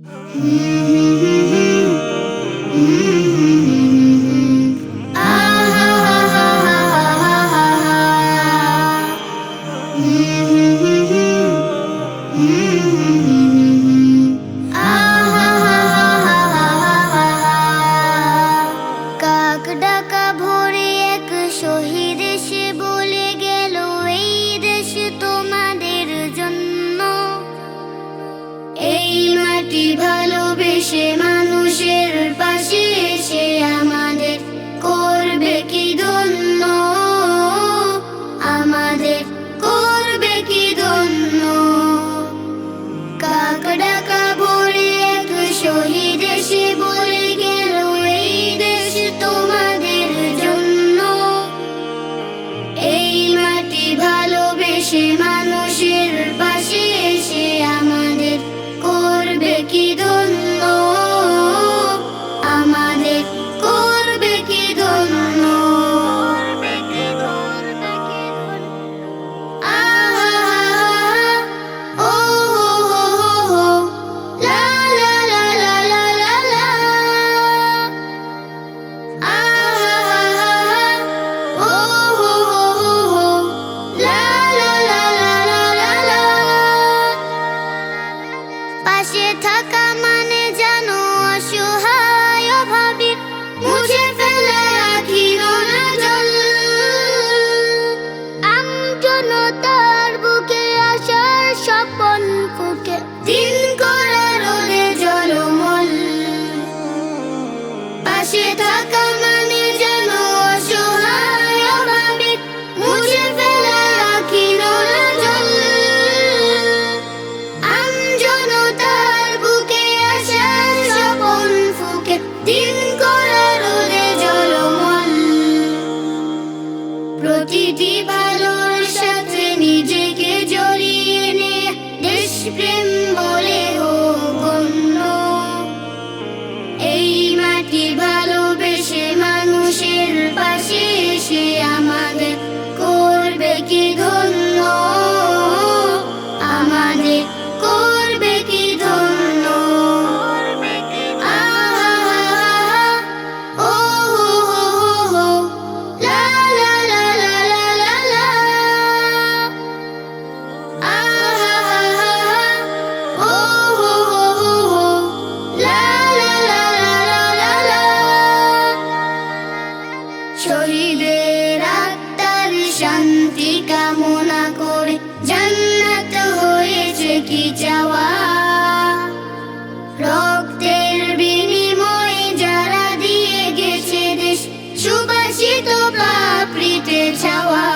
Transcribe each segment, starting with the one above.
কাক ডাকা ভোরে এক শহীদ এসে বলে গেল, এই দেশ তোমাদের জন্য। এই মাটি ভালোবেসে মানুষের পাশে এসে আমাদের করবে কি ধন্য, আমাদের করবে কি ধন্য। কাক ডাকা ভোরে এক শহীদ এসে বলে গেল, এই দেশ তোমাদের জন্য। এই মাটি ভালোবেসে মানুষের পাশে এসে আমাদের করবে কি ধন্য, আমাদের করবে কি ধন্য। পাশে থাকা মানে জানো অসহায় অভাবী মুছে ফেলে আখির জল। আমজনতার বুকে আসার স্বপন ফুকে দিন করা রোদে জলমল। পাশে থাকা মানে জানো অসহায় অভাবী মুছে ফেলে আখির জল। আমজনতার বুকে আসার স্বপন ফুকে দিন করা রোদে জলমল। প্রতিটি ভালোর সাথে নিজেকে জড়িয়ে নে, দেশপ্রেম বলে হোক গণ্য। এই মাটি ভালোবেসে মানুষের পাশে এসে আমাদের করবে কি ধন্য, আমাদের করবে কি ধন্য। শহীদের আত্মার শান্তি কামনা করে জান্নাত হয়েছে কি চাওয়া। রক্তের বিনিময়ে যারা দিয়ে গেছে দেশ সুবাসিত পাপড়িতে ছাওয়া।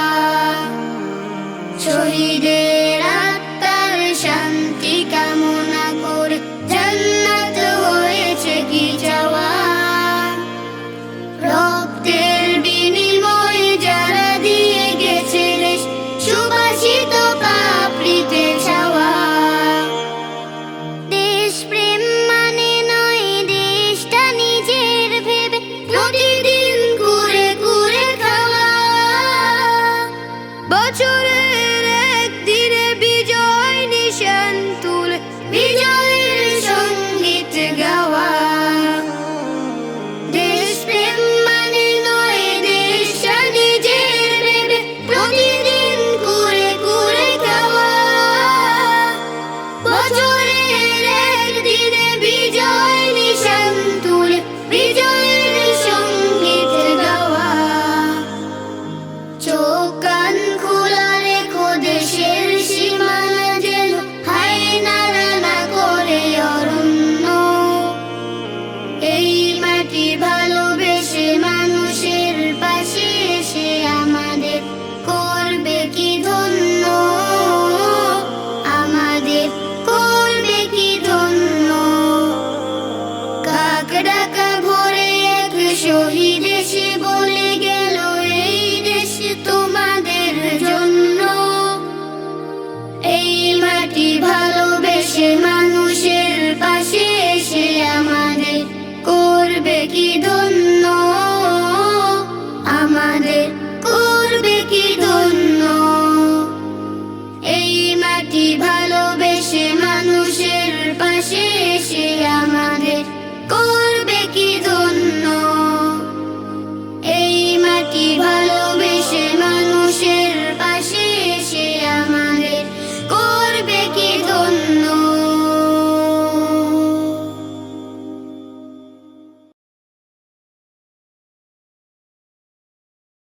শহীদের আত্মার শান্তি কামনা করে জান্নাত হয়েছে কি চাওয়া। রক্তের বিনিময়ে যারা দিয়ে গেছে দেশ সুবাসিত পাপড়িতে ছাওয়া। দেশপ্রেম মানে নয় দেশটা নিজের ভেবে প্রতিদিন কুরে কুরে খাওয়া। বছরের একদিনে